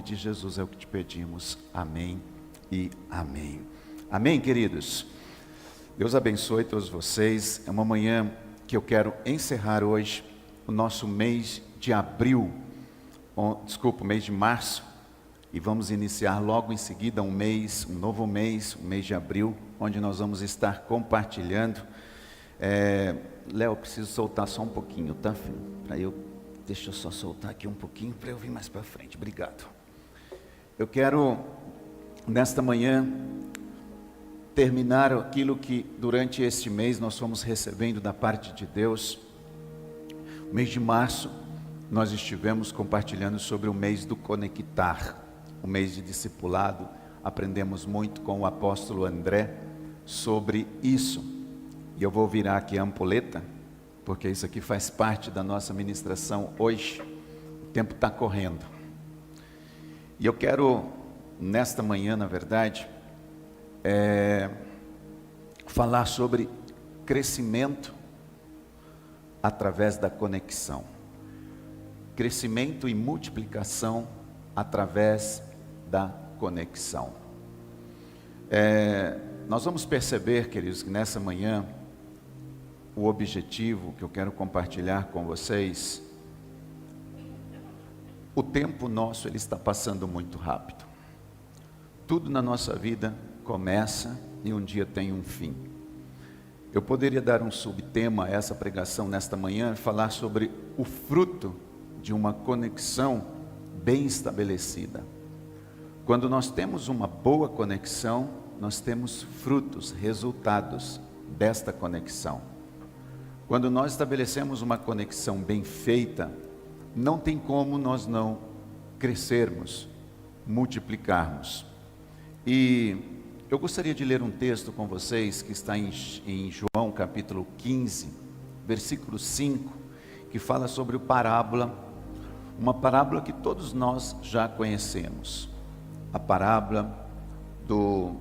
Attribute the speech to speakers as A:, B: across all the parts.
A: de Jesus é o que te pedimos. Amém e amém. Amém, queridos. Deus abençoe todos vocês. É uma manhã que eu quero encerrar hoje o nosso mês de abril, mês de março, e vamos iniciar logo em seguida um novo mês, o mês de abril, onde nós vamos estar compartilhando. Léo, preciso soltar só um pouquinho, tá, filho? Deixa eu só soltar aqui um pouquinho para eu vir mais para frente. Obrigado. Eu quero, nesta manhã, terminar aquilo que durante este mês nós fomos recebendo da parte de Deus. No mês de março, nós estivemos compartilhando sobre o mês do conectar, o mês de discipulado. Aprendemos muito com o apóstolo André sobre isso. E eu vou virar aqui a ampulheta, porque isso aqui faz parte da nossa ministração hoje. O tempo está correndo. E eu quero, nesta manhã, na verdade, falar sobre crescimento através da conexão. Crescimento e multiplicação através da conexão. Nós vamos perceber, queridos, que nessa manhã, o objetivo que eu quero compartilhar com vocês, o tempo nosso ele está passando muito rápido. Tudo na nossa vida começa e um dia tem um fim. Eu poderia dar um subtema a essa pregação nesta manhã, falar sobre o fruto de uma conexão bem estabelecida. Quando nós temos uma boa conexão, nós temos frutos, resultados desta conexão. Quando nós estabelecemos uma conexão bem feita, não tem como nós não crescermos, multiplicarmos. E eu gostaria de ler um texto com vocês que está em João capítulo 15, versículo 5, que fala sobre uma parábola que todos nós já conhecemos. A parábola do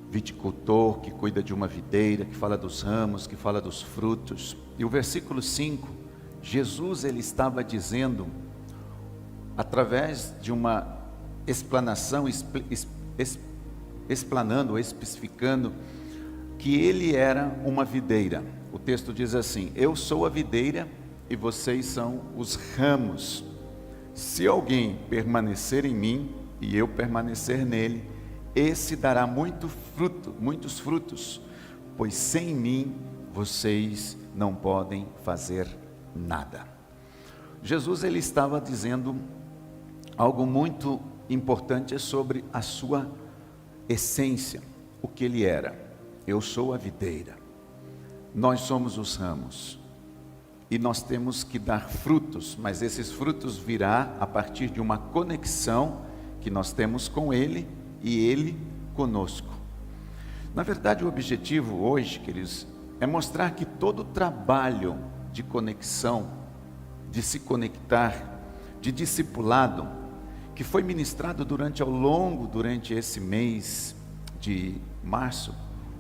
A: viticultor que cuida de uma videira, que fala dos ramos, que fala dos frutos. E o versículo 5, Jesus ele estava dizendo, através de uma explanação, explanando, especificando, que ele era uma videira. O texto diz assim: eu sou a videira e vocês são os ramos. Se alguém permanecer em mim e eu permanecer nele, esse dará muitos frutos, pois sem mim vocês não podem fazer nada. Jesus ele estava dizendo algo muito importante sobre a sua essência, o que ele era. Eu sou a videira, nós somos os ramos, e nós temos que dar frutos, mas esses frutos virá a partir de uma conexão que nós temos com ele e ele conosco. Na verdade, o objetivo hoje, queridos, é mostrar que todo o trabalho de conexão, de se conectar, de discipulado, que foi ministrado durante esse mês de março,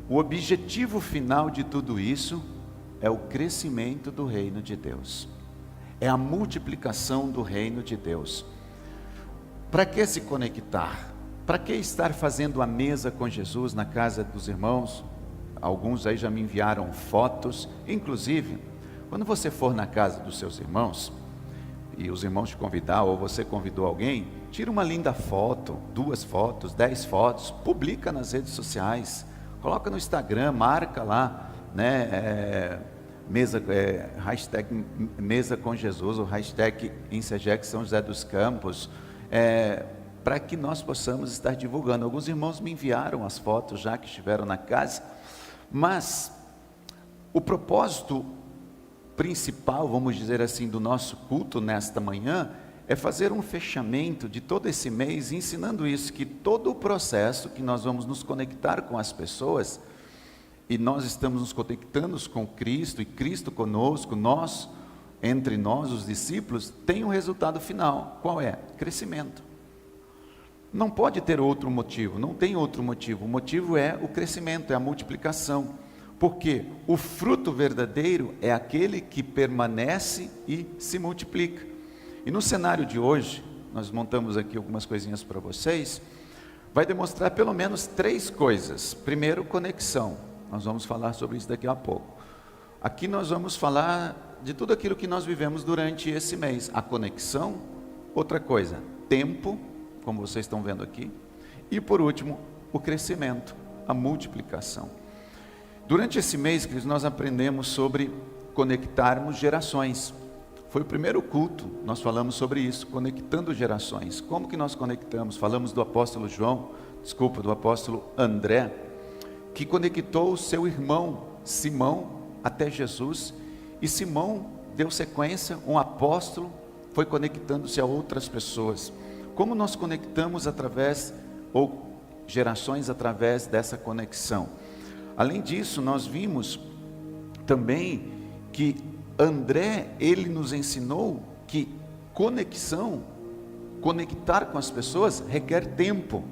A: o objetivo final de tudo isso é o crescimento do reino de Deus, é a multiplicação do reino de Deus. Para que se conectar? Para que estar fazendo a mesa com Jesus na casa dos irmãos? Alguns aí já me enviaram fotos. Inclusive, quando você for na casa dos seus irmãos, e os irmãos te convidar, ou você convidou alguém, tira uma linda foto, 2 fotos, 10 fotos, publica nas redes sociais, coloca no Instagram, marca lá, né, hashtag mesa com Jesus, ou hashtag Insegec São José dos Campos, para que nós possamos estar divulgando. Alguns irmãos me enviaram as fotos já que estiveram na casa, mas o propósito principal, vamos dizer assim, do nosso culto nesta manhã, é fazer um fechamento de todo esse mês, ensinando isso, que todo o processo que nós vamos nos conectar com as pessoas, e nós estamos nos conectando com Cristo, e Cristo conosco, entre nós, os discípulos, tem um resultado final. Qual é? Crescimento. Não pode ter outro motivo, não tem outro motivo. O motivo é o crescimento, é a multiplicação. Porque o fruto verdadeiro é aquele que permanece e se multiplica. E no cenário de hoje, nós montamos aqui algumas coisinhas para vocês, vai demonstrar pelo menos 3 coisas. Primeiro, conexão. Nós vamos falar sobre isso daqui a pouco. Aqui nós vamos falar de tudo aquilo que nós vivemos durante esse mês. A conexão, outra coisa, tempo, como vocês estão vendo aqui. E por último, o crescimento, a multiplicação. Durante esse mês, queridos, nós aprendemos sobre conectarmos gerações. Foi o primeiro culto, nós falamos sobre isso, conectando gerações. Como que nós conectamos? Falamos do apóstolo do apóstolo André, que conectou o seu irmão Simão até Jesus, e Simão deu sequência, um apóstolo, foi conectando-se a outras pessoas. Como nós conectamos gerações através dessa conexão? Além disso, nós vimos também que André, ele nos ensinou que conectar com as pessoas requer tempo.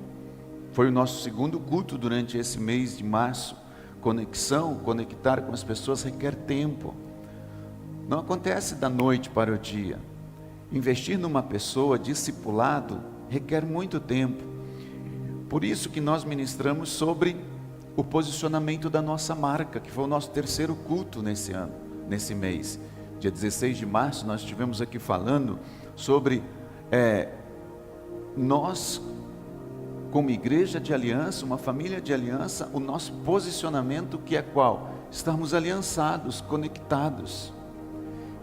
A: Foi o nosso segundo culto durante esse mês de março. Conectar com as pessoas requer tempo. Não acontece da noite para o dia. Investir numa pessoa, discipulado, requer muito tempo. Por isso que nós ministramos sobre o posicionamento da nossa marca, que foi o nosso terceiro culto nesse mês. Dia 16 de março, nós estivemos aqui falando sobre nós, como igreja de aliança, uma família de aliança, o nosso posicionamento, que é qual? Estarmos aliançados, conectados.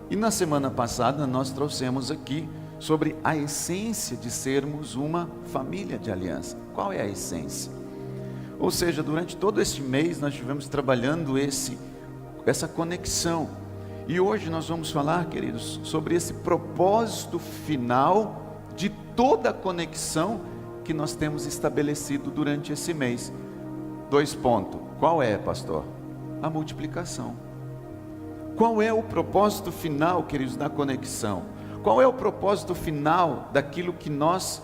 A: E na semana passada nós trouxemos aqui sobre a essência de sermos uma família de aliança. Qual é a essência? Ou seja, durante todo este mês nós estivemos trabalhando essa conexão. E hoje nós vamos falar, queridos, sobre esse propósito final de toda a conexão que nós temos estabelecido durante esse mês. 2 pontos. Qual é, pastor? A multiplicação. Qual é o propósito final, queridos, da conexão? Qual é o propósito final daquilo que nós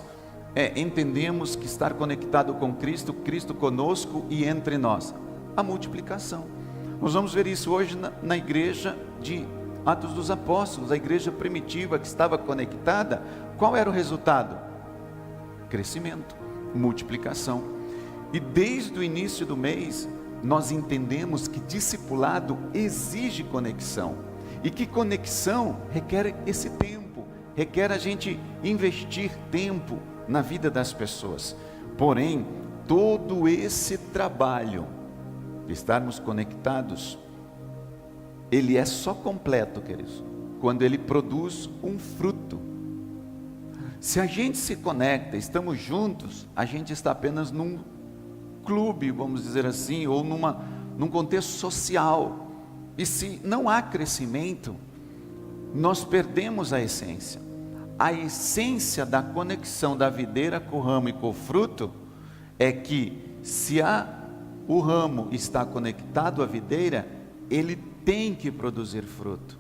A: entendemos que estar conectado com Cristo, Cristo conosco e entre nós? A multiplicação. Nós vamos ver isso hoje na igreja de Atos dos Apóstolos, a igreja primitiva que estava conectada. Qual era o resultado? Crescimento, multiplicação. E desde o início do mês, nós entendemos que discipulado exige conexão. E que conexão requer esse tempo, requer a gente investir tempo na vida das pessoas. Porém, todo esse trabalho de estarmos conectados, ele é só completo, queridos, quando ele produz um fruto. Se a gente se conecta, estamos juntos, a gente está apenas num clube, vamos dizer assim, ou num contexto social. E se não há crescimento, nós perdemos a essência. A essência da conexão da videira com o ramo e com o fruto é que se o ramo está conectado à videira, ele tem que produzir fruto.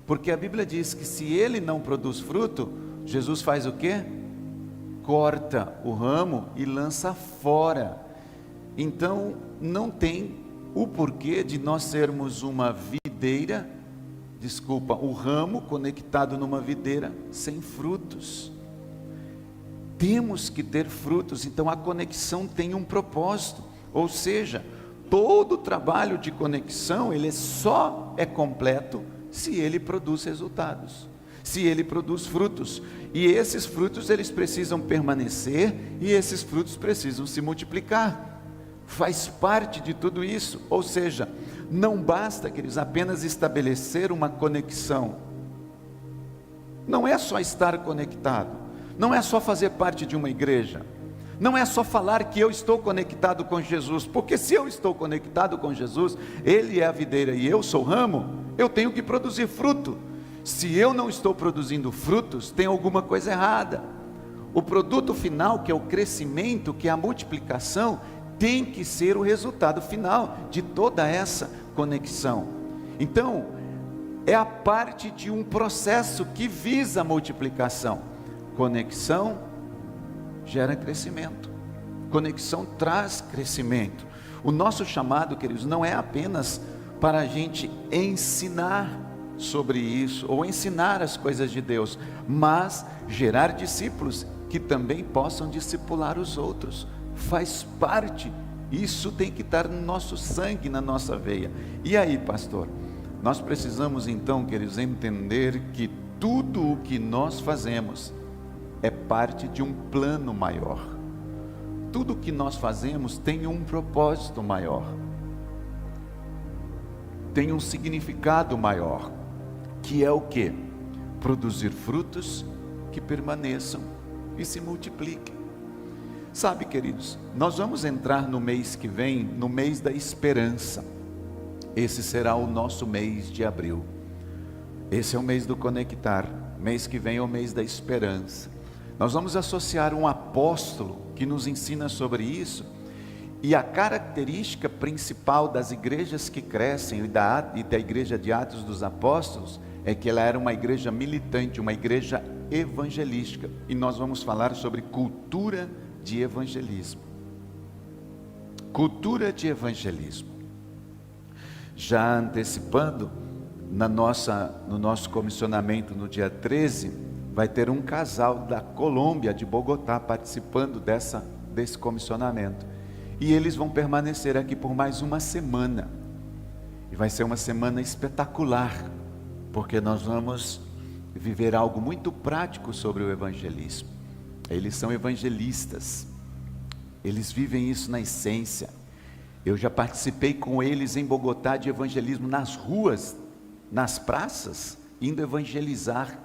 A: Porque a Bíblia diz que se ele não produz fruto, Jesus faz o quê? Corta o ramo e lança fora. Então, não tem o porquê de nós sermos uma videira, o ramo conectado numa videira sem frutos. Temos que ter frutos, então a conexão tem um propósito. Ou seja, todo o trabalho de conexão, ele só é completo se ele produz resultados, se ele produz frutos. E esses frutos, eles precisam permanecer, e esses frutos precisam se multiplicar. Faz parte de tudo isso. Ou seja, não basta, queridos, apenas estabelecer uma conexão. Não é só estar conectado, não é só fazer parte de uma igreja, não é só falar que eu estou conectado com Jesus, porque se eu estou conectado com Jesus, Ele é a videira e eu sou o ramo, eu tenho que produzir fruto. Se eu não estou produzindo frutos, tem alguma coisa errada. O produto final, que é o crescimento, que é a multiplicação, tem que ser o resultado final de toda essa conexão. Então, é a parte de um processo que visa a multiplicação. Conexão gera crescimento, conexão traz crescimento. O nosso chamado, queridos, não é apenas para a gente ensinar, sobre isso, ou ensinar as coisas de Deus, mas gerar discípulos que também possam discipular os outros. Faz parte, isso tem que estar no nosso sangue, na nossa veia. E aí, pastor, nós precisamos então, queridos, entender que tudo o que nós fazemos é parte de um plano maior. Tudo o que nós fazemos tem um propósito maior, tem um significado maior, que é o quê? Produzir frutos que permaneçam e se multipliquem. Sabe, queridos, nós vamos entrar no mês que vem, no mês da esperança. Esse será o nosso mês de abril. Esse é o mês do conectar. Mês que vem é o mês da esperança. Nós vamos associar um apóstolo que nos ensina sobre isso. E a característica principal das igrejas que crescem e da igreja de Atos dos Apóstolos é que ela era uma igreja militante, uma igreja evangelística. E nós vamos falar sobre cultura de evangelismo. Cultura de evangelismo. Já antecipando, no nosso comissionamento no dia 13, vai ter um casal da Colômbia, de Bogotá, participando desse comissionamento. E eles vão permanecer aqui por mais uma semana. E vai ser uma semana espetacular, porque nós vamos viver algo muito prático sobre o evangelismo. Eles são evangelistas, eles vivem isso na essência. Eu já participei com eles em Bogotá de evangelismo nas ruas, nas praças, indo evangelizar,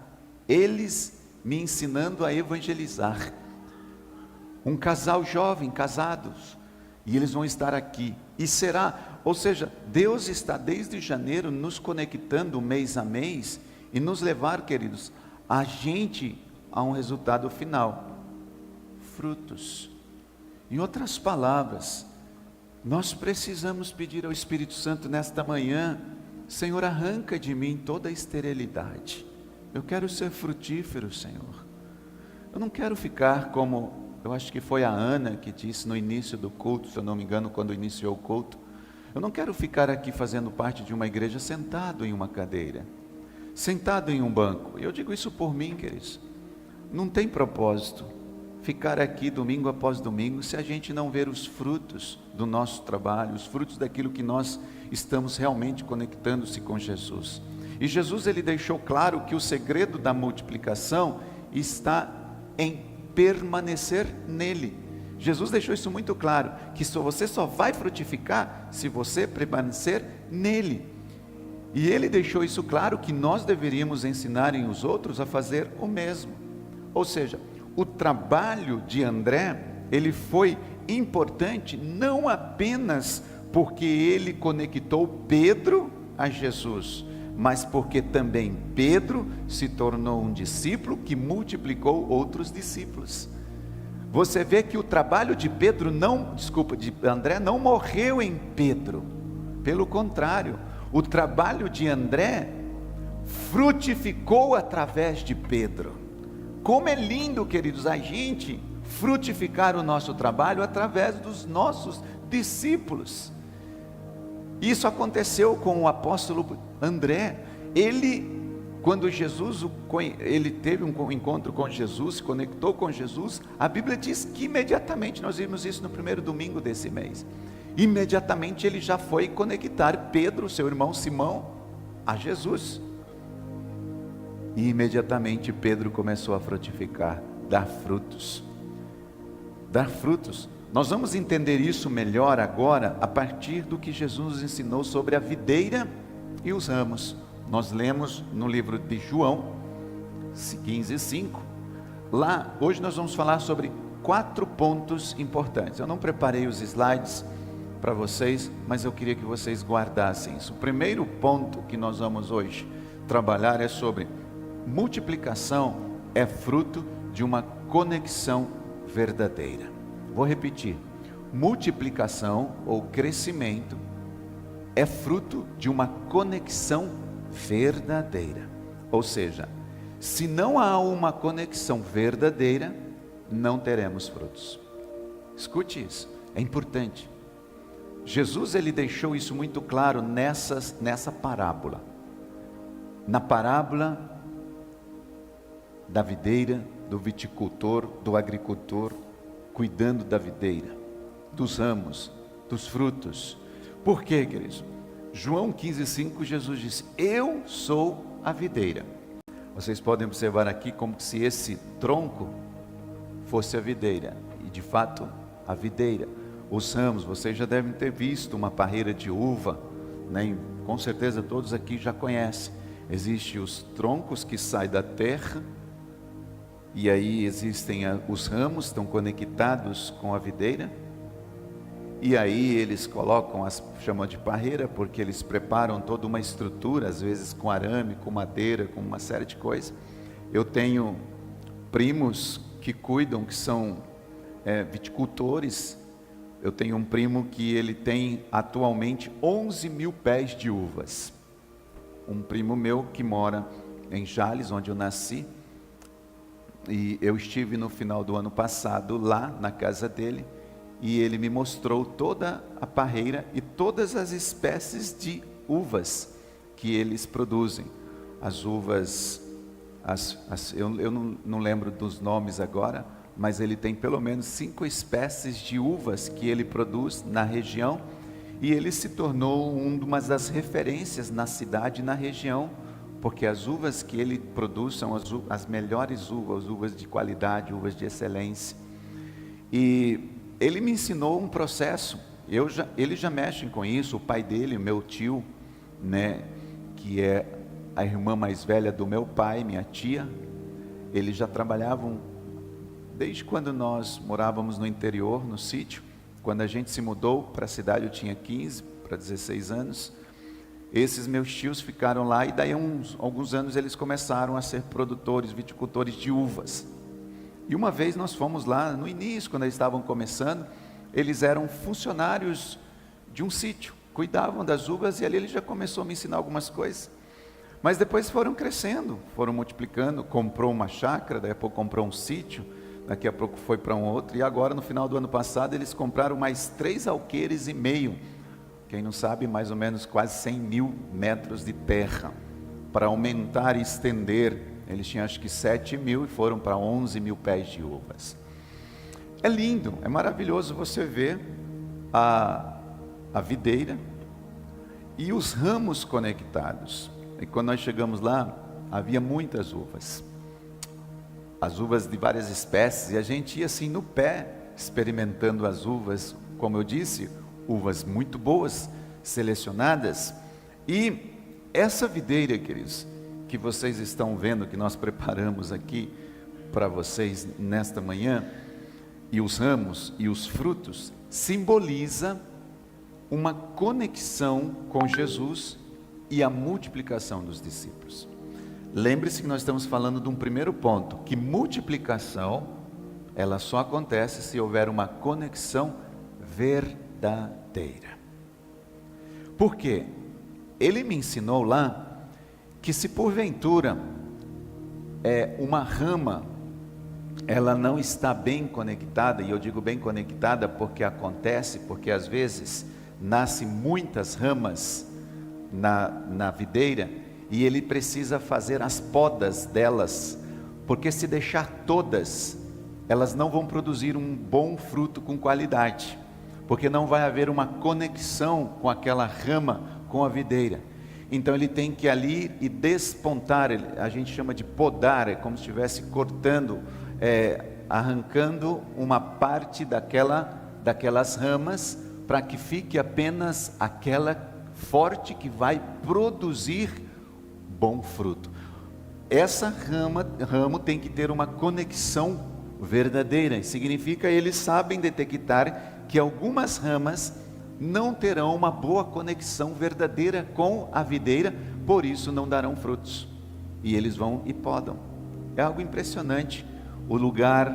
A: eles me ensinando a evangelizar. Um casal jovem, casados, e eles vão estar aqui, e será, ou seja, Deus está desde janeiro nos conectando mês a mês, e nos levar, queridos, a gente a um resultado final, frutos. Em outras palavras, nós precisamos pedir ao Espírito Santo nesta manhã: Senhor, arranca de mim toda a esterilidade, eu quero ser frutífero, Senhor. Eu não quero ficar como, eu acho que foi a Ana que disse no início do culto, se eu não me engano, quando iniciou o culto, eu não quero ficar aqui fazendo parte de uma igreja sentado em uma cadeira, sentado em um banco. Eu digo isso por mim, queridos. Não tem propósito ficar aqui domingo após domingo se a gente não ver os frutos do nosso trabalho, os frutos daquilo que nós estamos realmente conectando-se com Jesus. E Jesus, ele deixou claro que o segredo da multiplicação está em permanecer nele. Jesus deixou isso muito claro, que você só vai frutificar se você permanecer nele. E ele deixou isso claro, que nós deveríamos ensinar os outros a fazer o mesmo. Ou seja, o trabalho de André, ele foi importante não apenas porque ele conectou Pedro a Jesus, mas porque também Pedro se tornou um discípulo que multiplicou outros discípulos. Você vê que o trabalho de de André não morreu em Pedro. Pelo contrário, o trabalho de André frutificou através de Pedro. Como é lindo, queridos, a gente frutificar o nosso trabalho através dos nossos discípulos. Isso aconteceu com o apóstolo André. Quando ele teve um encontro com Jesus, se conectou com Jesus, a Bíblia diz que imediatamente, nós vimos isso no primeiro domingo desse mês, imediatamente ele já foi conectar Pedro, seu irmão Simão, a Jesus. E imediatamente Pedro começou a frutificar, dar frutos. Dar frutos. Nós vamos entender isso melhor agora, a partir do que Jesus nos ensinou sobre a videira e os ramos. Nós lemos no livro de João 15:5. Lá, hoje nós vamos falar sobre 4 pontos importantes. Eu não preparei os slides para vocês, mas eu queria que vocês guardassem isso. O primeiro ponto que nós vamos hoje trabalhar é sobre multiplicação é fruto de uma conexão verdadeira. Vou repetir: multiplicação ou crescimento é fruto de uma conexão verdadeira. Ou seja, se não há uma conexão verdadeira, não teremos frutos. Escute isso, é importante. Jesus, ele deixou isso muito claro nessa parábola. na parábola da videira, do viticultor, do agricultor, cuidando da videira, dos ramos, dos frutos. Por quê, queridos? João 15,5, Jesus disse: eu sou a videira. Vocês podem observar aqui como se esse tronco fosse a videira, e de fato a videira. Os ramos, vocês já devem ter visto uma parreira de uva, né? Com certeza todos aqui já conhecem. Existem os troncos que saem da terra, e aí existem os ramos, estão conectados com a videira, e aí eles colocam, chamam de parreira, porque eles preparam toda uma estrutura, às vezes com arame, com madeira, com uma série de coisas. Eu tenho primos que cuidam, que são viticultores. Eu tenho um primo que ele tem atualmente 11 mil pés de uvas. Um primo meu que mora em Jales, onde eu nasci, e eu estive no final do ano passado lá na casa dele, e ele me mostrou toda a parreira e todas as espécies de uvas que eles produzem. As uvas, eu não lembro dos nomes agora, mas ele tem pelo menos 5 espécies de uvas que ele produz na região, e ele se tornou uma das referências na cidade e na região, porque as uvas que ele produz são as melhores uvas de qualidade, uvas de excelência. E ele me ensinou um processo. Ele já mexe com isso. O pai dele, meu tio, né, que é a irmã mais velha do meu pai, minha tia, eles já trabalhavam desde quando nós morávamos no interior, no sítio. Quando a gente se mudou para a cidade, eu tinha 15 para 16 anos. Esses meus tios ficaram lá, e daí alguns anos eles começaram a ser produtores, viticultores de uvas. E uma vez nós fomos lá, no início, quando eles estavam começando, eles eram funcionários de um sítio, cuidavam das uvas, e ali ele já começou a me ensinar algumas coisas. Mas depois foram crescendo, foram multiplicando, comprou uma chácara, daqui a pouco comprou um sítio, daqui a pouco foi para um outro, e agora no final do ano passado eles compraram mais 3,5 alqueires, quem não sabe, mais ou menos quase 100 mil metros de terra, para aumentar e estender. Eles tinham acho que 7 mil e foram para 11 mil pés de uvas. É lindo, é maravilhoso você ver a videira e os ramos conectados. E quando nós chegamos lá, havia muitas uvas. As uvas de várias espécies, e a gente ia assim no pé, experimentando as uvas, como eu disse, uvas muito boas, selecionadas. E essa videira, queridos, que vocês estão vendo, que nós preparamos aqui para vocês nesta manhã, e os ramos e os frutos, simboliza uma conexão com Jesus e a multiplicação dos discípulos. Lembre-se que nós estamos falando de um primeiro ponto, que multiplicação, ela só acontece se houver uma conexão verdadeira. Por quê? Ele me ensinou lá que se porventura uma rama, ela não está bem conectada, e eu digo bem conectada porque às vezes nascem muitas ramas na videira, e ele precisa fazer as podas delas, porque se deixar todas, elas não vão produzir um bom fruto com qualidade, porque não vai haver uma conexão com aquela rama, com a videira. Então ele tem que ali e despontar, a gente chama de podar, é como se estivesse cortando, arrancando uma parte daquelas ramas, para que fique apenas aquela forte que vai produzir bom fruto. Essa ramo tem que ter uma conexão verdadeira, significa eles sabem detectar que algumas ramas não terão uma boa conexão verdadeira com a videira, por isso não darão frutos, e eles vão e podam. É algo impressionante. O lugar,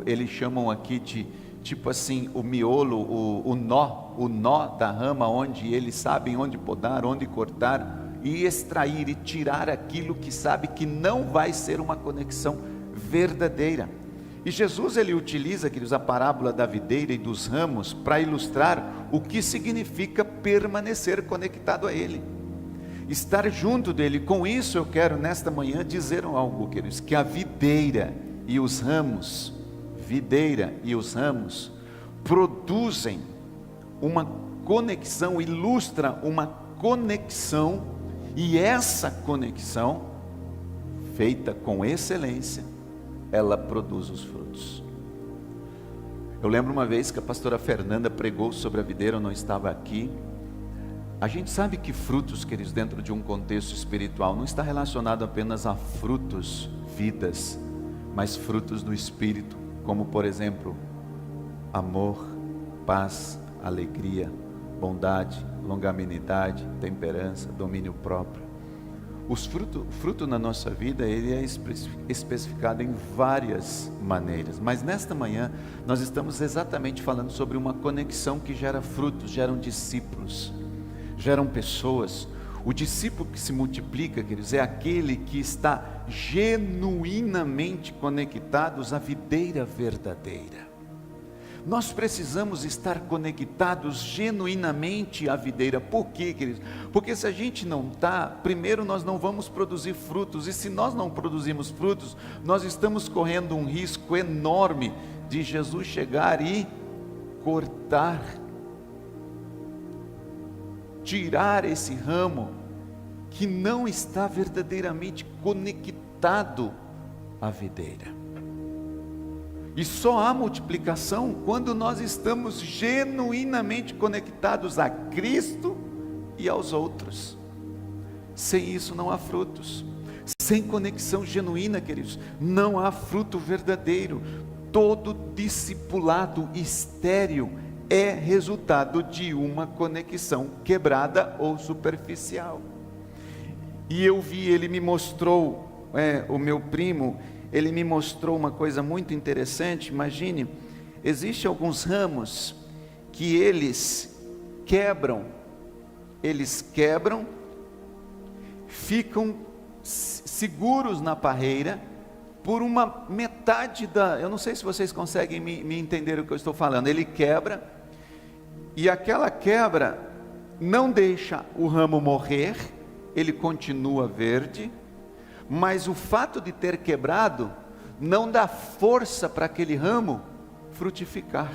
A: eles chamam aqui de tipo assim, o miolo, o nó da rama, onde eles sabem onde podar, onde cortar e extrair e tirar aquilo que sabe que não vai ser uma conexão verdadeira. E Jesus, ele utiliza, queridos, a parábola da videira e dos ramos para ilustrar o que significa permanecer conectado a Ele. estar junto dele. Com isso eu quero nesta manhã dizer algo, queridos, que a videira e os ramos produzem uma conexão, ilustra uma conexão, e essa conexão, feita com excelência, ela produz os frutos. Eu lembro uma vez que a pastora Fernanda pregou sobre a videira, eu não estava aqui. A gente sabe que frutos, queridos, dentro de um contexto espiritual, não está relacionado apenas a frutos, vidas, mas frutos do Espírito, como por exemplo, amor, paz, alegria, bondade, longanimidade, temperança, domínio próprio. O fruto na nossa vida, ele é especificado em várias maneiras, mas nesta manhã nós estamos exatamente falando sobre uma conexão que gera frutos, geram discípulos, geram pessoas. O discípulo que se multiplica, queridos, é aquele que está genuinamente conectado à videira verdadeira. Nós precisamos estar conectados genuinamente à videira. Por quê, queridos? Porque se a gente não está, primeiro nós não vamos produzir frutos, e se nós não produzimos frutos, nós estamos correndo um risco enorme de Jesus chegar e cortar, tirar esse ramo que não está verdadeiramente conectado à videira. E só há multiplicação quando nós estamos genuinamente conectados a Cristo e aos outros. Sem isso não há frutos. Sem conexão genuína, queridos, não há fruto verdadeiro. Todo discipulado estéril é resultado de uma conexão quebrada ou superficial. E eu vi, ele me mostrou, o meu primo, ele me mostrou uma coisa muito interessante. Imagine, existem alguns ramos que eles quebram, ficam seguros na parreira por uma metade eu não sei se vocês conseguem me entender o que eu estou falando. Ele quebra, e aquela quebra não deixa o ramo morrer, ele continua verde, mas o fato de ter quebrado não dá força para aquele ramo frutificar.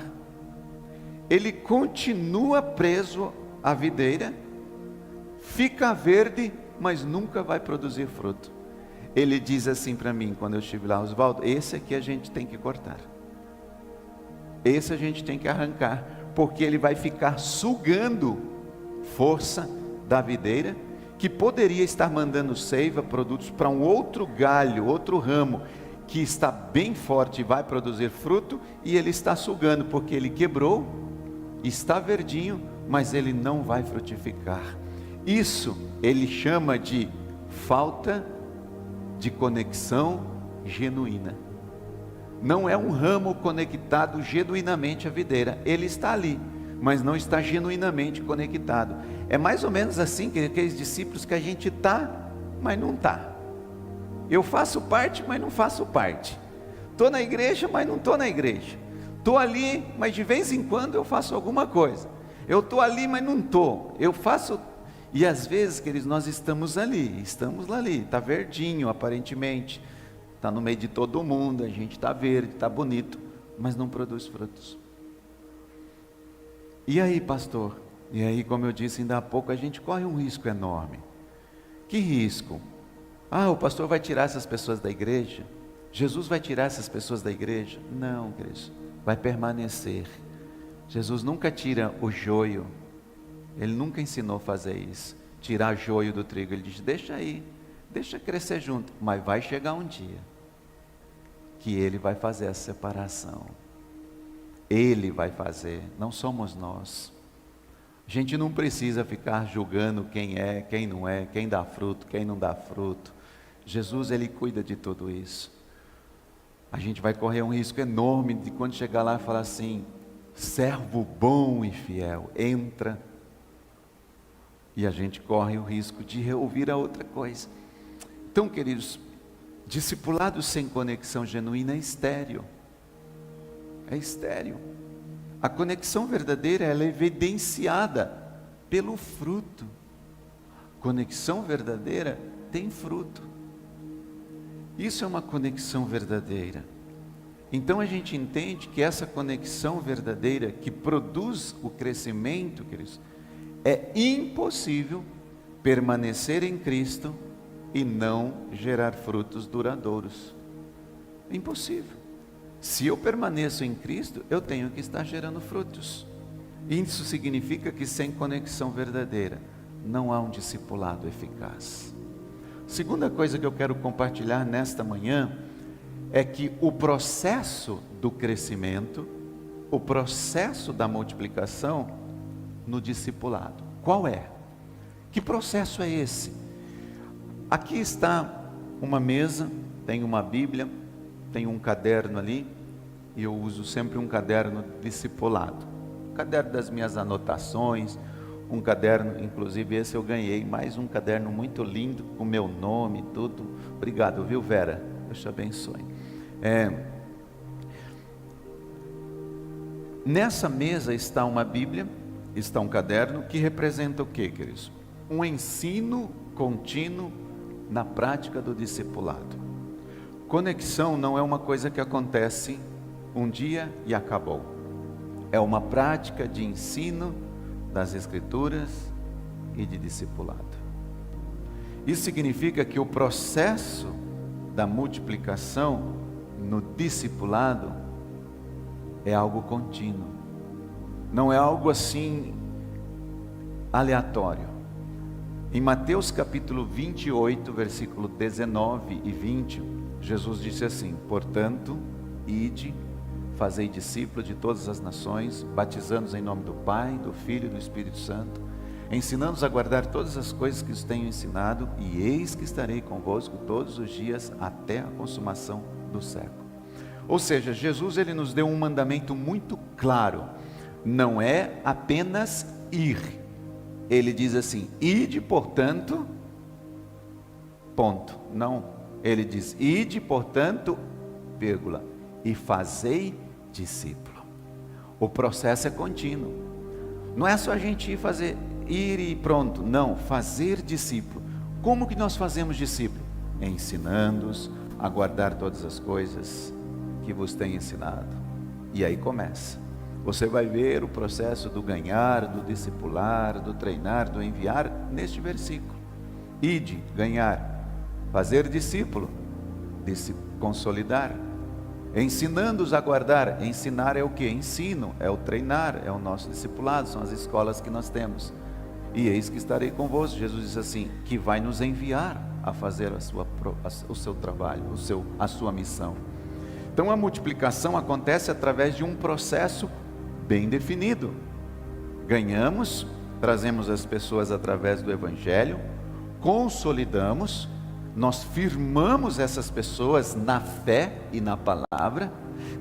A: Ele continua preso à videira, fica verde, mas nunca vai produzir fruto. Ele diz assim para mim, quando eu estive lá: Oswaldo, esse aqui a gente tem que cortar, esse a gente tem que arrancar, porque ele vai ficar sugando força da videira, que poderia estar mandando seiva, produtos para um outro galho, outro ramo, que está bem forte e vai produzir fruto, e ele está sugando, porque ele quebrou, está verdinho, mas ele não vai frutificar. Isso ele chama de falta de conexão genuína. Não é um ramo conectado genuinamente à videira, ele está ali, mas não está genuinamente conectado. É mais ou menos assim que aqueles discípulos que a gente está, mas não está. Eu faço parte, mas não faço parte. Estou na igreja, mas não estou na igreja. Estou ali, mas de vez em quando eu faço alguma coisa. Eu estou ali, mas não estou. Eu faço. E às vezes, queridos, nós estamos ali, está verdinho aparentemente, está no meio de todo mundo, a gente está verde, está bonito, mas não produz frutos. E aí, pastor? E aí, como eu disse ainda há pouco, a gente corre um risco enorme. Que risco? O pastor vai tirar essas pessoas da igreja? Jesus vai tirar essas pessoas da igreja? Não, queridos, vai permanecer. Jesus nunca tira o joio, ele nunca ensinou a fazer isso, tirar joio do trigo. Ele diz: deixa aí, deixa crescer junto, mas vai chegar um dia que ele vai fazer a separação. Ele vai fazer, não somos nós. A gente não precisa ficar julgando quem é, quem não é, quem dá fruto, quem não dá fruto. Jesus, ele cuida de tudo isso. A gente vai correr um risco enorme de quando chegar lá e falar assim: servo bom e fiel, entra. E a gente corre o risco de ouvir a outra coisa. Então, queridos, discipulado sem conexão genuína é estéril. É estéril. A conexão verdadeira, ela é evidenciada pelo fruto. Conexão verdadeira tem fruto. Isso é uma conexão verdadeira. Então a gente entende que essa conexão verdadeira que produz o crescimento, queridos, é impossível permanecer em Cristo e não gerar frutos duradouros. Impossível. Se eu permaneço em Cristo, eu tenho que estar gerando frutos. Isso significa que sem conexão verdadeira não há um discipulado eficaz. Segunda coisa que eu quero compartilhar nesta manhã é que o processo do crescimento, o processo da multiplicação no discipulado. Qual é? Que processo é esse? Aqui está uma mesa, tem uma Bíblia, tem um caderno ali, e eu uso sempre um caderno discipulado. Um caderno das minhas anotações, um caderno, inclusive esse eu ganhei, mais um caderno muito lindo, com meu nome e tudo. Obrigado, viu, Vera? Deus te abençoe. Nessa mesa está uma Bíblia, está um caderno, que representa o que, queridos? Um ensino contínuo na prática do discipulado. Conexão não é uma coisa que acontece um dia e acabou. É uma prática de ensino das Escrituras e de discipulado. Isso significa que o processo da multiplicação no discipulado é algo contínuo. Não é algo assim aleatório. Em Mateus capítulo 28, versículo 19 e 20, Jesus disse assim: portanto, ide, fazei discípulos de todas as nações, batizando-os em nome do Pai, do Filho e do Espírito Santo, ensinando-os a guardar todas as coisas que os tenho ensinado, e eis que estarei convosco todos os dias até a consumação do século. Ou seja, Jesus ele nos deu um mandamento muito claro, não é apenas ir. Ele diz assim: ide, portanto, ponto. Não, ele diz: ide, portanto, vírgula, e fazei discípulo. O processo é contínuo. Não é só a gente ir e pronto. Não, fazer discípulo. Como que nós fazemos discípulo? Ensinando-os a guardar todas as coisas que vos tenho ensinado. E aí começa. Você vai ver o processo do ganhar, do discipular, do treinar, do enviar neste versículo. Ide, ganhar, fazer discípulo, consolidar, ensinando-os a guardar. Ensinar é o que? Ensino, é o treinar, é o nosso discipulado, são as escolas que nós temos. E eis que estarei convosco. Jesus diz assim, que vai nos enviar a fazer o seu trabalho, a sua missão. Então a multiplicação acontece através de um processo bem definido. Ganhamos, trazemos as pessoas através do Evangelho, consolidamos, nós firmamos essas pessoas na fé e na palavra,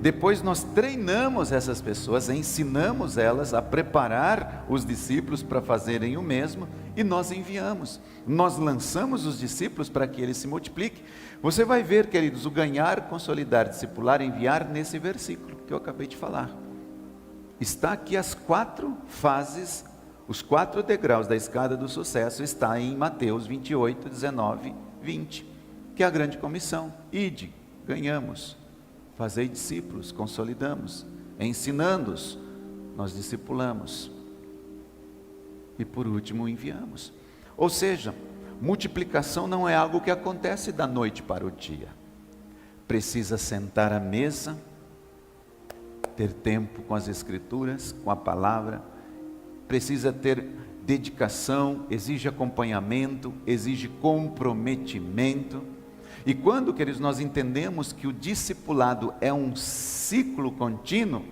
A: depois nós treinamos essas pessoas, ensinamos elas a preparar os discípulos para fazerem o mesmo, e nós enviamos, nós lançamos os discípulos para que eles se multipliquem. Você vai ver, queridos, o ganhar, consolidar, discipular, enviar nesse versículo que eu acabei de falar. Está aqui as 4 fases, os 4 degraus da escada do sucesso, está em Mateus 28, 19, 20, que é a grande comissão. Ide, ganhamos, fazei discípulos, consolidamos, ensinando-os, nós discipulamos, e por último enviamos. Ou seja, multiplicação não é algo que acontece da noite para o dia. Precisa sentar à mesa, ter tempo com as Escrituras, com a palavra, precisa ter dedicação, exige acompanhamento, exige comprometimento. E quando, queridos, nós entendemos que o discipulado é um ciclo contínuo,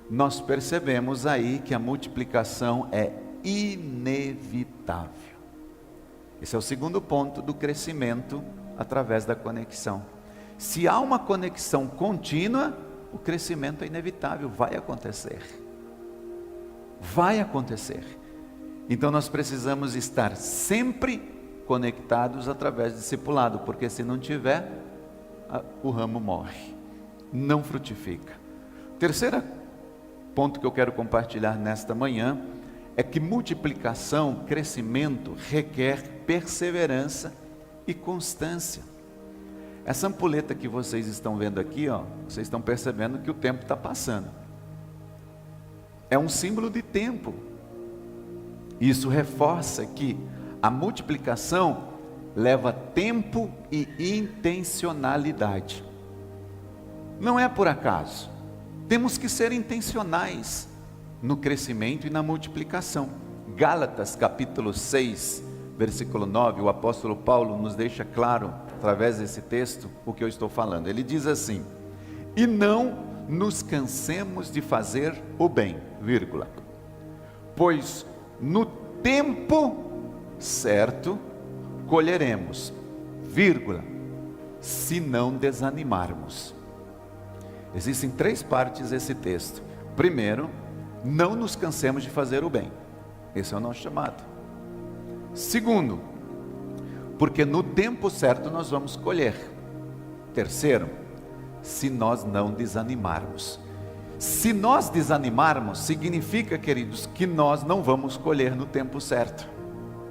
A: nós percebemos aí que a multiplicação é inevitável. Esse é o segundo ponto do crescimento através da conexão. Se há uma conexão contínua, o crescimento é inevitável, vai acontecer. Vai acontecer. Então nós precisamos estar sempre conectados através do discipulado, porque se não tiver, o ramo morre, não frutifica. Terceiro ponto que eu quero compartilhar nesta manhã é que multiplicação, crescimento, requer perseverança e constância. Essa ampulheta que vocês estão vendo aqui, ó, vocês estão percebendo que o tempo está passando. É um símbolo de tempo. Isso reforça que a multiplicação leva tempo e intencionalidade. Não é por acaso. Temos que ser intencionais no crescimento e na multiplicação. Gálatas capítulo 6, versículo 9, o apóstolo Paulo nos deixa claro, através desse texto, o que eu estou falando. Ele diz assim: e não nos cansemos de fazer o bem, vírgula, pois no tempo certo colheremos, vírgula, se não desanimarmos. Existem 3 partes desse texto. Primeiro, não nos cansemos de fazer o bem. Esse é o nosso chamado. Segundo, porque no tempo certo nós vamos colher. Terceiro, se nós não desanimarmos. Se nós desanimarmos, significa, queridos, que nós não vamos colher no tempo certo.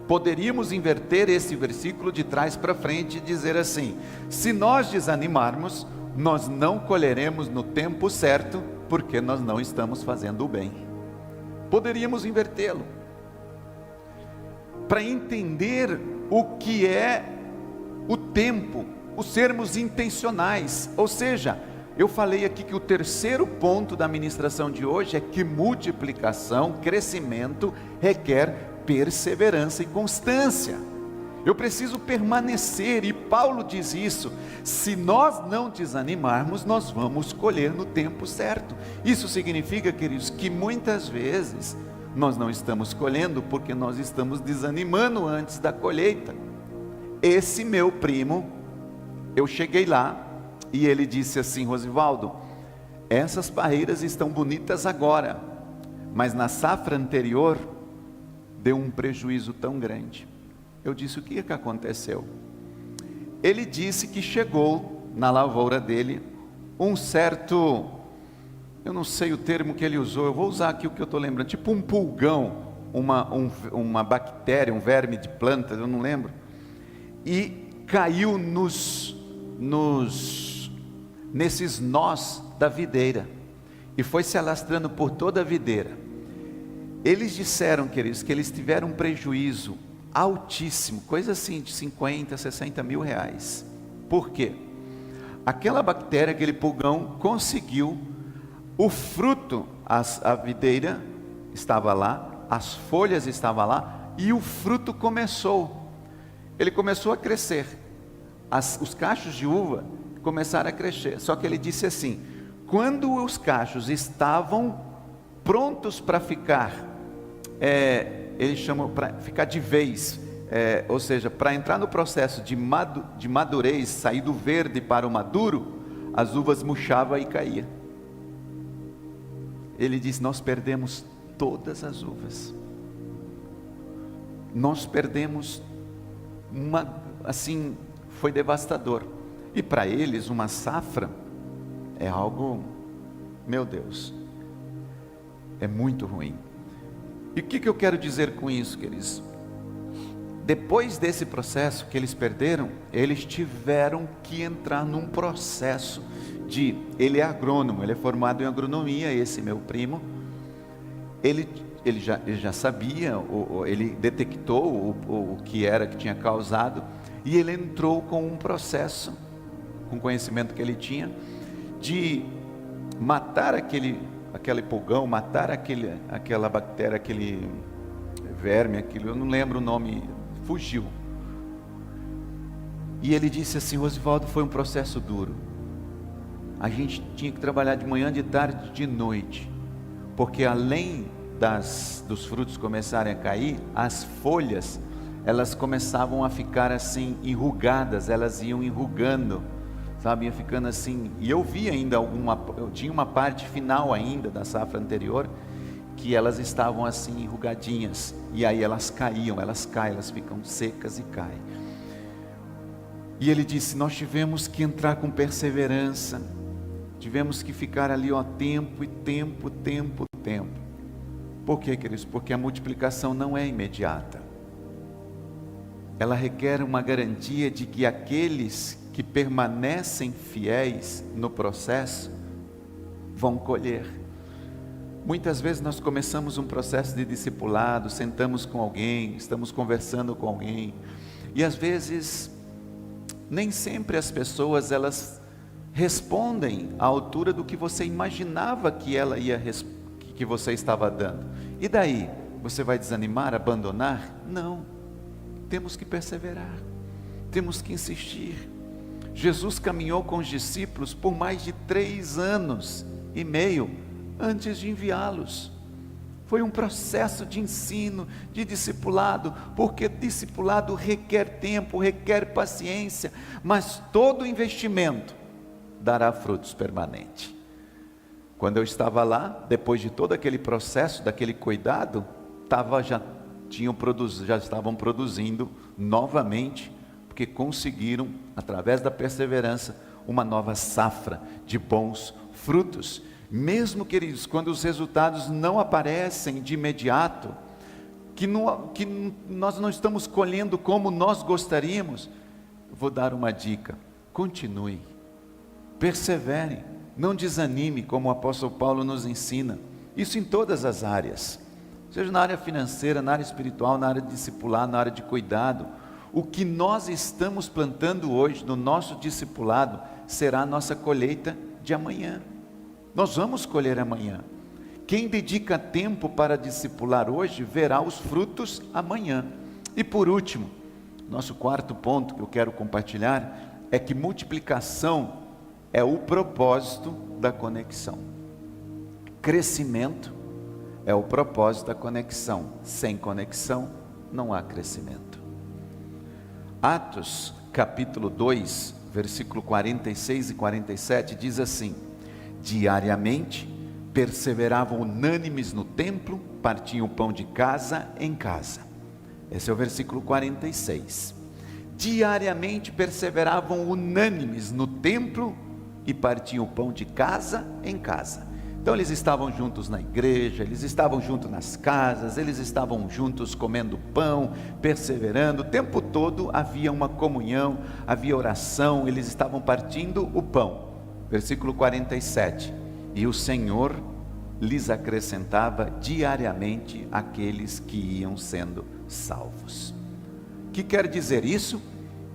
A: Poderíamos inverter esse versículo de trás para frente e dizer assim: se nós desanimarmos, nós não colheremos no tempo certo, porque nós não estamos fazendo o bem. Poderíamos invertê-lo, para entender o que é o tempo, o sermos intencionais. Ou seja, eu falei aqui que o terceiro ponto da ministração de hoje é que multiplicação, crescimento, requer perseverança e constância. Eu preciso permanecer, e Paulo diz isso: se nós não desanimarmos, nós vamos colher no tempo certo. Isso significa, queridos, que muitas vezes nós não estamos colhendo porque nós estamos desanimando antes da colheita. Esse meu primo, eu cheguei lá e ele disse assim: Rosivaldo, essas parreiras estão bonitas agora, mas na safra anterior deu um prejuízo tão grande. Eu disse: o que é que aconteceu? Ele disse que chegou na lavoura dele um certo, eu não sei o termo que ele usou, eu vou usar aqui o que eu estou lembrando, tipo um pulgão, uma bactéria, um verme de plantas, eu não lembro, e caiu nesses nós da videira, e foi se alastrando por toda a videira. Eles disseram, queridos, que eles tiveram um prejuízo altíssimo, coisa assim de 50, 60 mil reais. Por quê? Aquela bactéria, aquele pulgão conseguiu, o fruto, a videira estava lá, as folhas estavam lá, e o fruto ele começou a crescer, os cachos de uva começaram a crescer. Só que ele disse assim: quando os cachos estavam prontos para ficar, eles chamam para ficar de vez, ou seja, para entrar no processo de madurez, sair do verde para o maduro, as uvas murchavam e caíam. Ele disse: nós perdemos todas as uvas, nós perdemos assim, foi devastador. E para eles uma safra é algo, meu Deus, é muito ruim. E o que eu quero dizer com isso, queridos? Depois desse processo que eles perderam, eles tiveram que entrar num processo ele é agrônomo, ele é formado em agronomia, esse meu primo, ele já sabia, ele detectou o que era que tinha causado, e ele entrou com um processo, com o conhecimento que ele tinha, de matar aquele pulgão, matar aquela bactéria, aquele verme, eu não lembro o nome, fugiu. E ele disse assim: Rosivaldo, foi um processo duro, a gente tinha que trabalhar de manhã, de tarde, de noite, porque além dos frutos começarem a cair, as folhas, elas começavam a ficar assim, enrugadas, elas iam enrugando, sabe, ia ficando assim, e eu vi ainda eu tinha uma parte final ainda da safra anterior, que elas estavam assim enrugadinhas, e aí elas caem, elas ficam secas e caem. E ele disse: nós tivemos que entrar com perseverança, tivemos que ficar ali, tempo. Por quê, queridos? Porque a multiplicação não é imediata. Ela requer uma garantia de que aqueles que permanecem fiéis no processo vão colher. Muitas vezes nós começamos um processo de discipulado, sentamos com alguém, estamos conversando com alguém, e às vezes nem sempre as pessoas elas respondem à altura do que você imaginava que ela ia que você estava dando. E daí? Você vai desanimar, abandonar? Não. Temos que perseverar. Temos que insistir. Jesus caminhou com os discípulos por mais de 3 anos e meio antes de enviá-los. Foi um processo de ensino, de discipulado, porque discipulado requer tempo, requer paciência, mas todo investimento dará frutos permanentes. Quando eu estava lá, depois de todo aquele processo, daquele cuidado, já estavam produzindo novamente, porque conseguiram, através da perseverança, uma nova safra de bons frutos. Mesmo, queridos, quando os resultados não aparecem de imediato, que nós não estamos colhendo como nós gostaríamos, eu vou dar uma dica: continue, persevere, não desanime, como o apóstolo Paulo nos ensina, isso em todas as áreas, seja na área financeira, na área espiritual, na área de discipular, na área de cuidado. O que nós estamos plantando hoje no nosso discipulado será a nossa colheita de amanhã. Nós vamos colher amanhã. Quem dedica tempo para discipular hoje, verá os frutos amanhã. E por último, nosso quarto ponto que eu quero compartilhar, é que multiplicação é o propósito da conexão. Crescimento é o propósito da conexão. Sem conexão, não há crescimento. Atos, capítulo 2, versículo 46 e 47, diz assim: diariamente perseveravam unânimes no templo, partiam o pão de casa em casa. Esse é o versículo 46. Diariamente perseveravam unânimes no templo e partiam o pão de casa em casa. Então eles estavam juntos na igreja, eles estavam juntos nas casas, eles estavam juntos comendo pão, perseverando, o tempo todo havia uma comunhão, havia oração, eles estavam partindo o pão. Versículo 47, e o Senhor lhes acrescentava diariamente aqueles que iam sendo salvos. O que quer dizer isso?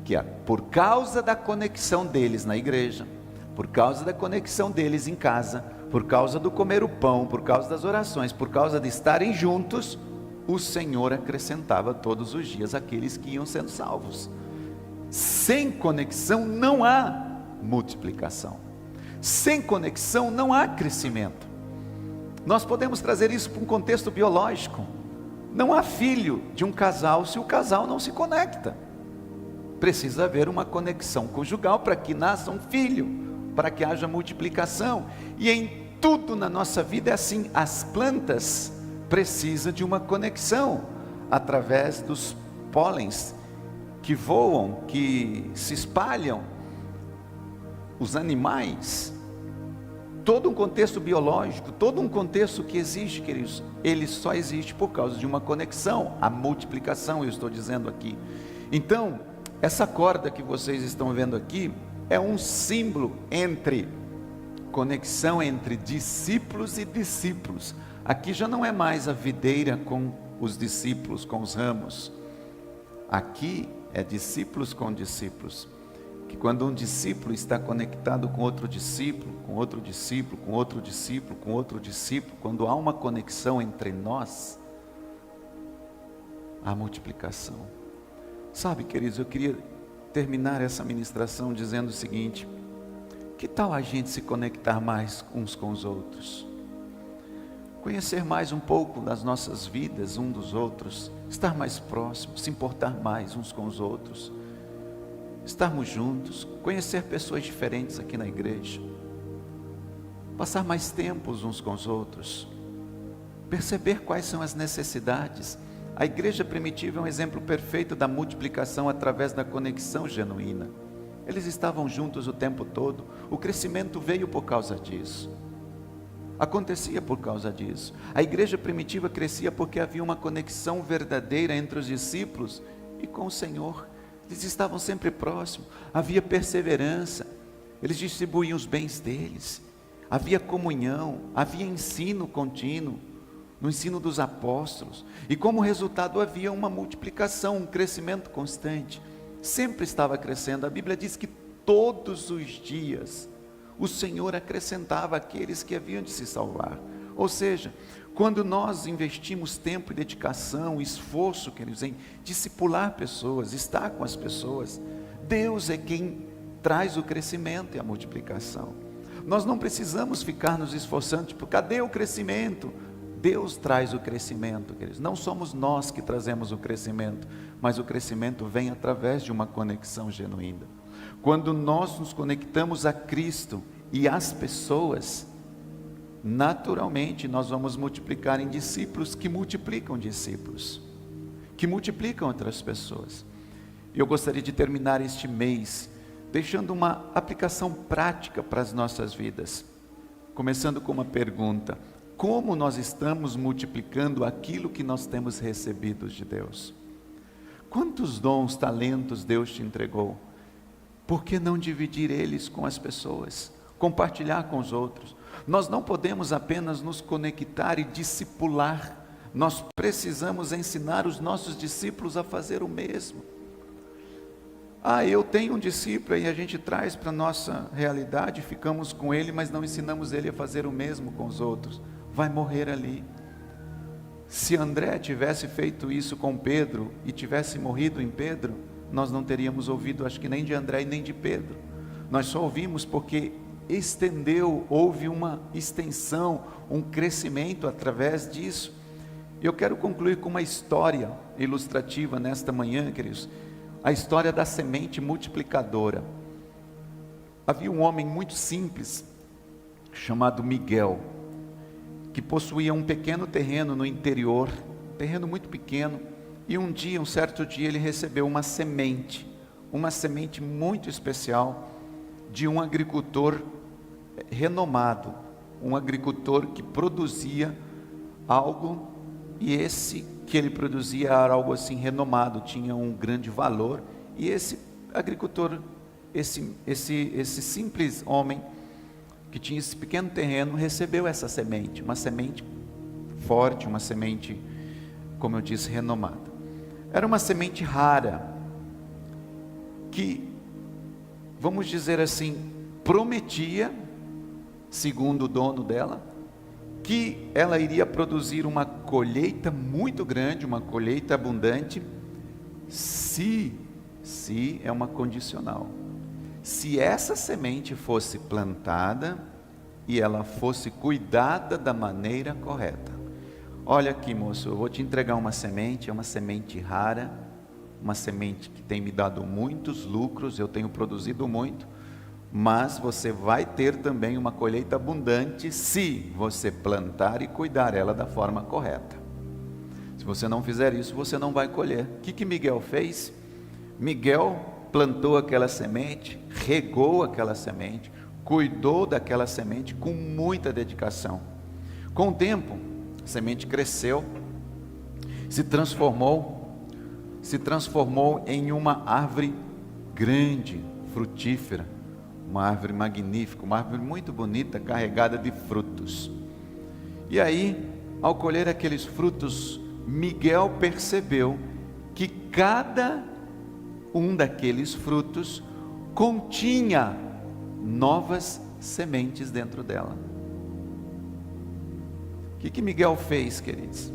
A: Que por causa da conexão deles na igreja, por causa da conexão deles em casa, por causa do comer o pão, por causa das orações, por causa de estarem juntos, o Senhor acrescentava todos os dias aqueles que iam sendo salvos. Sem conexão não há multiplicação. Sem conexão não há crescimento. Nós podemos trazer isso para um contexto biológico. Não há filho de um casal se o casal não se conecta. Precisa haver uma conexão conjugal para que nasça um filho, para que haja multiplicação. E em tudo na nossa vida é assim. As plantas precisam de uma conexão através dos pólens que voam, que se espalham. Os animais, todo um contexto biológico, todo um contexto que existe, queridos, ele só existe por causa de uma conexão, a multiplicação, eu estou dizendo aqui. Então, essa corda que vocês estão vendo aqui, é um símbolo entre conexão entre discípulos e discípulos. Aqui já não é mais a videira com os discípulos, com os ramos. Aqui é discípulos com discípulos. Que quando um discípulo está conectado com outro discípulo, com outro discípulo, com outro discípulo, com outro discípulo, quando há uma conexão entre nós, há multiplicação. Sabe, queridos, eu queria terminar essa ministração dizendo o seguinte: que tal a gente se conectar mais uns com os outros? Conhecer mais um pouco das nossas vidas, um dos outros, estar mais próximos, se importar mais uns com os outros, estarmos juntos, conhecer pessoas diferentes aqui na igreja, passar mais tempo uns com os outros, perceber quais são as necessidades. A igreja primitiva é um exemplo perfeito da multiplicação através da conexão genuína. Eles estavam juntos o tempo todo, o crescimento veio por causa disso. Acontecia por causa disso. A igreja primitiva crescia porque havia uma conexão verdadeira entre os discípulos e com o Senhor. Eles estavam sempre próximos, havia perseverança, eles distribuíam os bens deles, havia comunhão, havia ensino contínuo, no ensino dos apóstolos, e como resultado havia uma multiplicação, um crescimento constante, sempre estava crescendo. A Bíblia diz que todos os dias o Senhor acrescentava aqueles que haviam de se salvar. Ou seja, quando nós investimos tempo e dedicação, esforço, queridos, em discipular pessoas, estar com as pessoas, Deus é quem traz o crescimento e a multiplicação. Nós não precisamos ficar nos esforçando, tipo, cadê o crescimento? Deus traz o crescimento, queridos. Não somos nós que trazemos o crescimento, mas o crescimento vem através de uma conexão genuína. Quando nós nos conectamos a Cristo e às pessoas, naturalmente nós vamos multiplicar em discípulos que multiplicam discípulos, que multiplicam outras pessoas. Eu gostaria de terminar este mês deixando uma aplicação prática para as nossas vidas, começando com uma pergunta: como nós estamos multiplicando aquilo que nós temos recebido de Deus? Quantos dons, talentos Deus te entregou? Por que não dividir eles com as pessoas? Compartilhar com os outros? Nós não podemos apenas nos conectar e discipular, nós precisamos ensinar os nossos discípulos a fazer o mesmo. Eu tenho um discípulo e a gente traz para a nossa realidade, ficamos com ele, mas não ensinamos ele a fazer o mesmo com os outros. Vai morrer ali. Se André tivesse feito isso com Pedro e tivesse morrido em Pedro, nós não teríamos ouvido, acho que nem de André e nem de Pedro. Nós só ouvimos porque houve uma extensão, um crescimento através disso. Eu quero concluir com uma história ilustrativa nesta manhã, queridos. A história da semente multiplicadora. Havia um homem muito simples, chamado Miguel, que possuía um pequeno terreno no interior, um terreno muito pequeno, e um certo dia ele recebeu uma semente muito especial, de um agricultor renomado, um agricultor que produzia algo, e esse que ele produzia era algo assim renomado, tinha um grande valor, e esse agricultor, esse simples homem, que tinha esse pequeno terreno, recebeu essa semente, uma semente forte, uma semente, como eu disse, renomada. Era uma semente rara, que, vamos dizer assim, prometia, segundo o dono dela, que ela iria produzir uma colheita muito grande, uma colheita abundante, se é uma condicional. Se essa semente fosse plantada e ela fosse cuidada da maneira correta. Olha aqui, moço, eu vou te entregar uma semente, é uma semente rara, uma semente que tem me dado muitos lucros, eu tenho produzido muito, mas você vai ter também uma colheita abundante se você plantar e cuidar ela da forma correta. Se você não fizer isso, você não vai colher. O que Miguel fez? Miguel plantou aquela semente, regou aquela semente, cuidou daquela semente com muita dedicação. Com o tempo, a semente cresceu, se transformou em uma árvore grande, frutífera, uma árvore magnífica, uma árvore muito bonita, carregada de frutos. E aí, ao colher aqueles frutos, Miguel percebeu que cada um daqueles frutos continha novas sementes dentro dela. O que Miguel fez, queridos?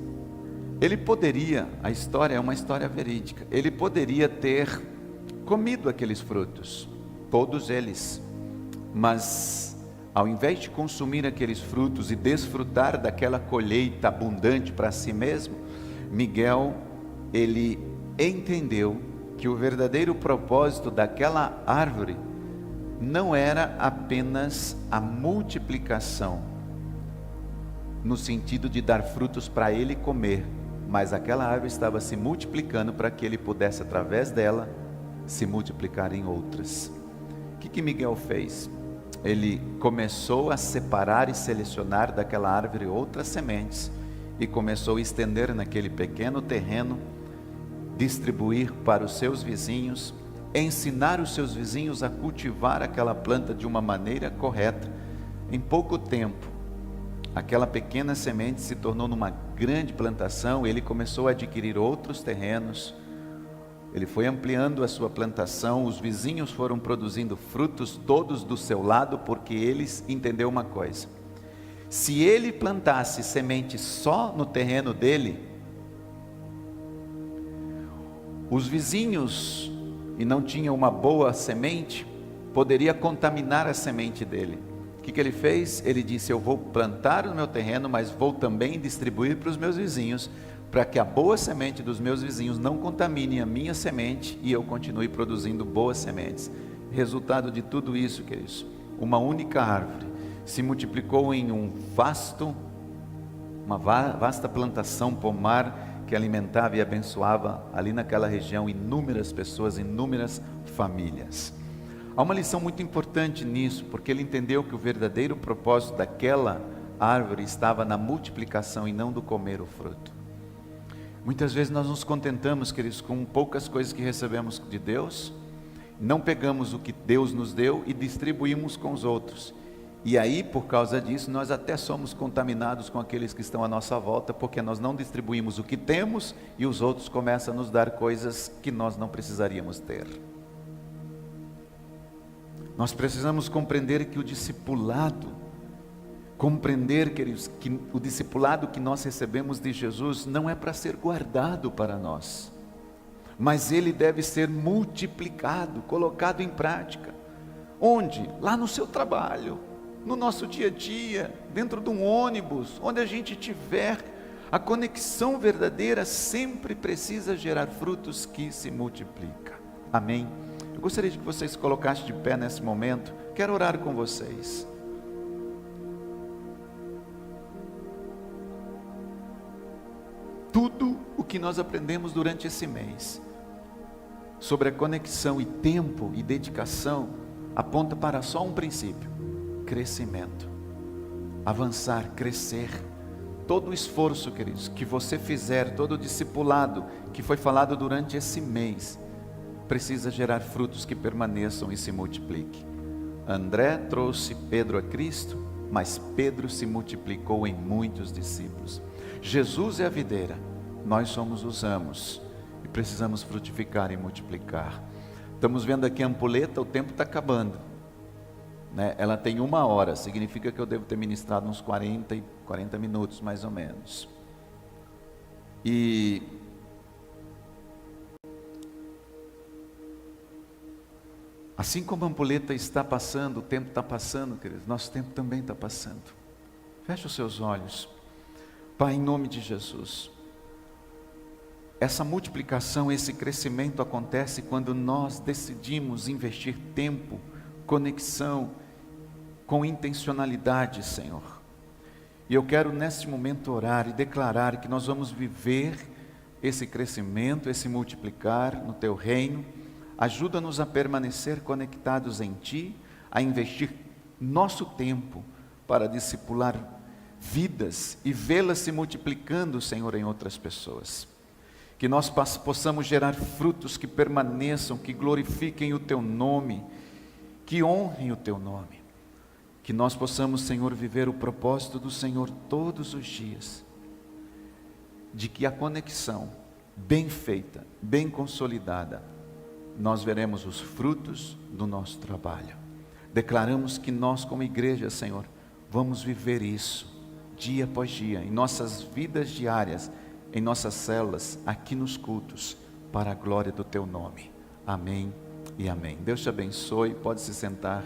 A: Ele poderia, a história é uma história verídica, ele poderia ter comido aqueles frutos, todos eles, mas ao invés de consumir aqueles frutos e desfrutar daquela colheita abundante para si mesmo, Miguel, ele entendeu que o verdadeiro propósito daquela árvore não era apenas a multiplicação, no sentido de dar frutos para ele comer, mas aquela árvore estava se multiplicando para que ele pudesse, através dela, se multiplicar em outras. O que Miguel fez? ele começou a separar e selecionar daquela árvore outras sementes e começou a estender naquele pequeno terreno, distribuir para os seus vizinhos, ensinar os seus vizinhos a cultivar aquela planta de uma maneira correta. Em pouco tempo, aquela pequena semente se tornou numa grande plantação. Ele começou a adquirir outros terrenos, ele foi ampliando a sua plantação, os vizinhos foram produzindo frutos todos do seu lado, porque eles entenderam uma coisa: se ele plantasse semente só no terreno dele, os vizinhos, e não tinha uma boa semente, poderia contaminar a semente dele. O que ele fez? Ele disse: eu vou plantar no meu terreno, mas vou também distribuir para os meus vizinhos, para que a boa semente dos meus vizinhos não contamine a minha semente e eu continue produzindo boas sementes. Resultado de tudo isso, queridos, uma única árvore se multiplicou em uma vasta plantação pomar que alimentava e abençoava ali naquela região inúmeras pessoas, inúmeras famílias. Há uma lição muito importante nisso, porque ele entendeu que o verdadeiro propósito daquela árvore estava na multiplicação e não do comer o fruto. Muitas vezes nós nos contentamos, queridos, com poucas coisas que recebemos de Deus, não pegamos o que Deus nos deu e distribuímos com os outros. E aí, por causa disso, nós até somos contaminados com aqueles que estão à nossa volta, porque nós não distribuímos o que temos e os outros começam a nos dar coisas que nós não precisaríamos ter. Nós precisamos compreender que o discipulado, queridos, que o discipulado que nós recebemos de Jesus não é para ser guardado para nós, mas ele deve ser multiplicado, colocado em prática. Onde? Lá no seu trabalho, no nosso dia a dia, dentro de um ônibus, onde a gente tiver. A conexão verdadeira sempre precisa gerar frutos que se multiplicam. Amém? Eu gostaria de que vocês se colocassem de pé nesse momento. Quero orar com vocês. Tudo o que nós aprendemos durante esse mês sobre a conexão e tempo e dedicação aponta para só um princípio: crescimento, avançar, crescer. Todo o esforço, queridos, que você fizer, todo o discipulado que foi falado durante esse mês, precisa gerar frutos que permaneçam e se multipliquem. André trouxe Pedro a Cristo, mas Pedro se multiplicou em muitos discípulos. Jesus é a videira, nós somos os ramos e precisamos frutificar e multiplicar. Estamos vendo aqui a ampulheta, o tempo está acabando, né? Ela tem 1 hora, significa que eu devo ter ministrado uns 40 minutos mais ou menos. E assim como a ampulheta está passando, o tempo está passando, queridos, nosso tempo também está passando. Feche os seus olhos. Pai, em nome de Jesus, essa multiplicação, esse crescimento acontece quando nós decidimos investir tempo, conexão, com intencionalidade, Senhor. E eu quero neste momento orar e declarar que nós vamos viver esse crescimento, esse multiplicar no Teu reino. Ajuda-nos a permanecer conectados em Ti, a investir nosso tempo para discipular vidas e vê-las se multiplicando, Senhor, em outras pessoas. Que nós possamos gerar frutos que permaneçam, que glorifiquem o Teu nome, que honrem o Teu nome. Que nós possamos, Senhor, viver o propósito do Senhor todos os dias, de que a conexão bem feita, bem consolidada, nós veremos os frutos do nosso trabalho. Declaramos que nós como igreja, Senhor, vamos viver isso dia após dia, em nossas vidas diárias, em nossas células, aqui nos cultos, para a glória do Teu nome. Amém e amém. Deus te abençoe, pode se sentar.